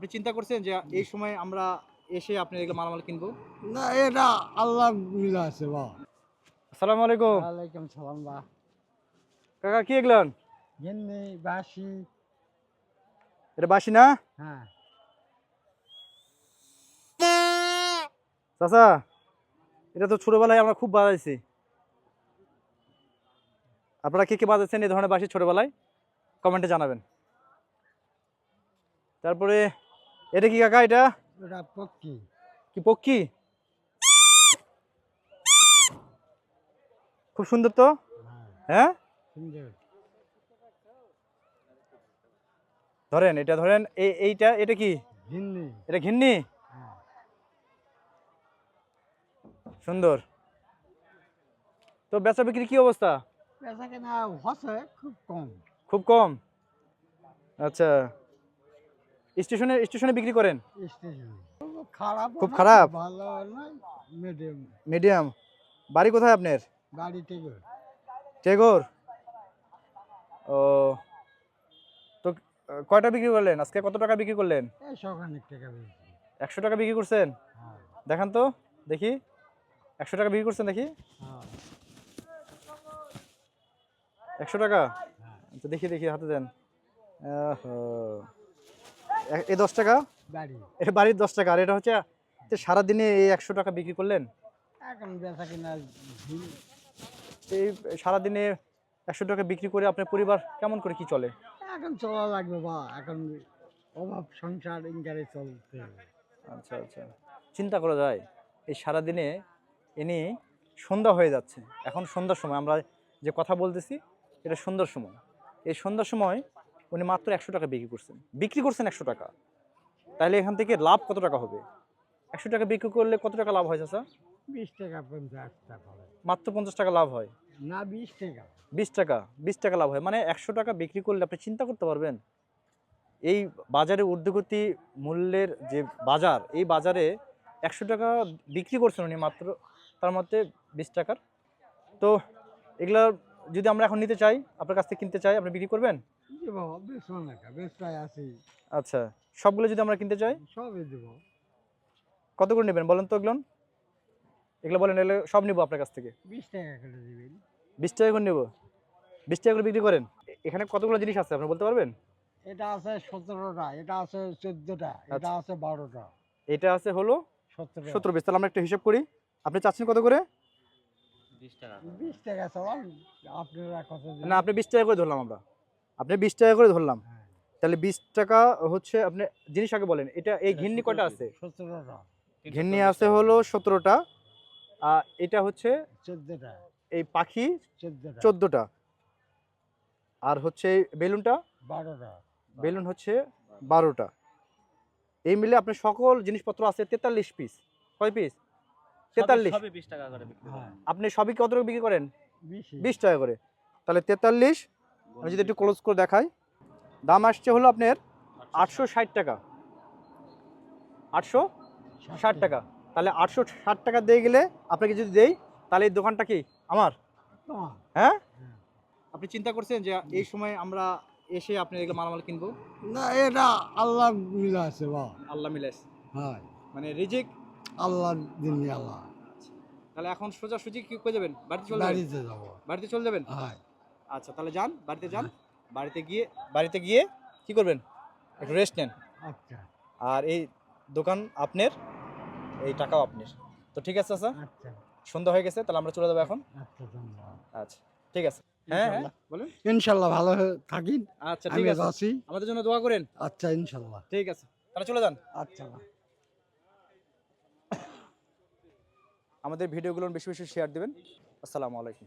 আপনি চিন্তা করছেন যে এই সময় আমরা এসে আপনার এগুলো মালামাল কিনবো? না এটা আল্লাহ মিলা আছে বা। আসসালামু আলাইকুম। ওয়ালাইকুম সালাম বা। কাকা কি এগুলান? গিন্নি বাসি। এটা বাসি না? হ্যাঁ। চাচা, এটা তো ছোটবেলায় আমরা খুব বাজাইছি। আপনারা কে কে বাজাচ্ছেন এই ধরনের বাসি ছোটবেলায়? কমেন্টে জানাবেন। তারপরে এটা কি কাকা এটা? এটা পক্ষী। কি পক্ষী? খুব সুন্দর তো। হ্যাঁ হ্যাঁ, সুন্দর। ধরেন এটা ধরেন এইটা এটা কি? গিন্নি। এটা ঘিন্নি। হ্যাঁ। সুন্দর। তো বেচা বিক্রি কি অবস্থা? বেচা কেনা হচ্ছে খুব কম। খুব কম। আচ্ছা, স্টেশনে স্টেশনে বিক্রি করেন? স্টেশন খারাপ। খুব খারাপ? ভালো নয়, মিডিয়াম। মিডিয়াম। বাড়ি কোথায় আপনার? গাড়ি থেকে। টেগর। ও, তো কয়টা বিক্রি করলেন আজকে? কত টাকা বিক্রি করলেন? এই সখানিক টাকা বেশি। 100 টাকা বিক্রি করছেন? হ্যাঁ। দেখান তো দেখি। 100 টাকা বিক্রি করছেন দেখি। হ্যাঁ। 100 টাকা? হ্যাঁ। আচ্ছা দেখি দেখি হাতে দেন। ওহো, এই 10 টাকা? বাড়ি। এটা বাড়ির 10 টাকা। আর এটা হচ্ছে যে সারাদিনে এই 100 টাকা বিক্রি করলেন? এখন বেচা কেনা এই সারাদিনে 100 টাকা বিক্রি করে আপনার পরিবার কেমন করে কি চলে? এখন চলা লাগবে বা, এখন অভাব সংসার ইনকারে চলতে হবে। আচ্ছা আচ্ছা, চিন্তা করা যায় এই সারাদিনে ইনি সন্ধ্যা হয়ে যাচ্ছে, এখন সন্ধ্যার সময় আমরা যে কথা বলতেছি এটা সন্ধ্যার সময়। এই সন্ধ্যার সময় উনি মাত্র 100 টাকা বিক্রি করছেন 100 টাকা। তাহলে এখান থেকে লাভ কত টাকা হবে? 100 টাকা বিক্রি করলে কত টাকা লাভ হয় চাচা? 20 টাকা 50 টাকা হবে। মাত্র 50 টাকা লাভ হয়? না 20 টাকা। 20 টাকা, 20 টাকা লাভ হয়, মানে 100 টাকা বিক্রি করলে আপনি চিন্তা করতে পারবেন এই বাজারে ঊর্ধ্বগতি মূল্যের যে বাজার, এই বাজারে 100 টাকা বিক্রি করছেন উনি মাত্র, তার মধ্যে 20 টাকার। তো এগুলা যদি আমরা এখন নিতে চাই, আপনার কাছ থেকে কিনতে চাই, আপনি বিক্রি করবেন? দিব বেচবো না কা, বেচতাই আছি। আচ্ছা, সবগুলো যদি আমরা কিনতে চাই সবই দিব। কত করে নেবেন বলেন তো? এগুলো বলেন, এগুলো সব নিবো আপনার কাছ থেকে। 20 টাকা করে দিবেন। 20 টাকা করে নেবো? 20 টাকা করে বিক্রি করেন? এখানে কতগুলো জিনিস আছে আপনি বলতে পারবেন? এটা আছে 17টা, এটা আছে 14টা, এটা আচ্ছা, আছে 12টা। এটা আছে হলো 17। 17 পিস। তাহলে আমরা একটা হিসাব করি। আপনি চাচ্ছেন কত করে? 20 টাকা। 20 টাকা চালান, আপনারা কত দিবেন? না, আপনি 20 টাকা করে ধরলাম আমরা। আপনি 20 টাকা করে ধরলাম। হ্যাঁ। তাহলে 20 টাকা হচ্ছে আপনি জিনিস আগে বলেন। এটা এই ঘিন্নি কয়টা আছে? 17টা। ঘিন্নি আছে হলো 17টা। এটা হচ্ছে 14টা। এই পাখি 14টা। 14টা। আর হচ্ছে বেলুনটা? 12টা। বেলুন হচ্ছে 12টা। এই মিলে আপনার সকল জিনিসপত্র আছে 43 পিস। কয় পিস? 43। সবই 20 টাকা করে বিক্রি করেন। হ্যাঁ। আপনি সবই কত টাকা বিক্রি করেন? 20। 20 টাকা করে। তাহলে 43, আমি যদি একটু ক্লোজ করে দেখাই, দাম আসছে হলো আপনার 860 টাকা। 860 টাকা। তাহলে 860 টাকা দিয়ে গেলে আপনাকে যদি দেই, তাহলে এই দোকানটা কি আমার? তোমার। হ্যাঁ? হ্যাঁ। আপনি চিন্তা করছেন যে এই সময় আমরা এসে আপনার এগুলো মালামাল কিনবো? না এটা আল্লাহ মিলা আছে বা। আল্লাহ মিলাইছে, হ্যাঁ। মানে রিজিক। আল্লাহ দিনই আল্লাহ। তাহলে এখন সোজাসুজি কি করে যাবেন? বাড়িতে চলে যাবেন? বাড়িতে যাবো। বাড়িতে চলে যাবেন? হ্যাঁ। আচ্ছা, তাহলে যান, বাড়িতে যান। হ্যাঁ। বাড়িতে গিয়ে কি করবেন? একটু রেস্ট নেন। আচ্ছা। আর এই দোকান আপনার, এই টাকাও আপনার। তো ঠিক আছে চাচা, আচ্ছা। সন্ধ্যা হয়ে গেছে, তাহলে আমরা চলে যাবো এখন। আচ্ছা ধন্যবাদ। আচ্ছা, ঠিক আছে। হ্যাঁ হ্যাঁ বলেন। ইনশাল্লাহ ভালো থাকিন। আচ্ছা আমি ঠিক আছে, আছি। আমাদের জন্য দোয়া করেন। আচ্ছা ইনশাল্লাহ। ঠিক আছে, তাহলে চলে যান। আচ্ছা। আমাদের ভিডিওগুলো বেশি বেশি শেয়ার দিবেন। আসসালামু আলাইকুম।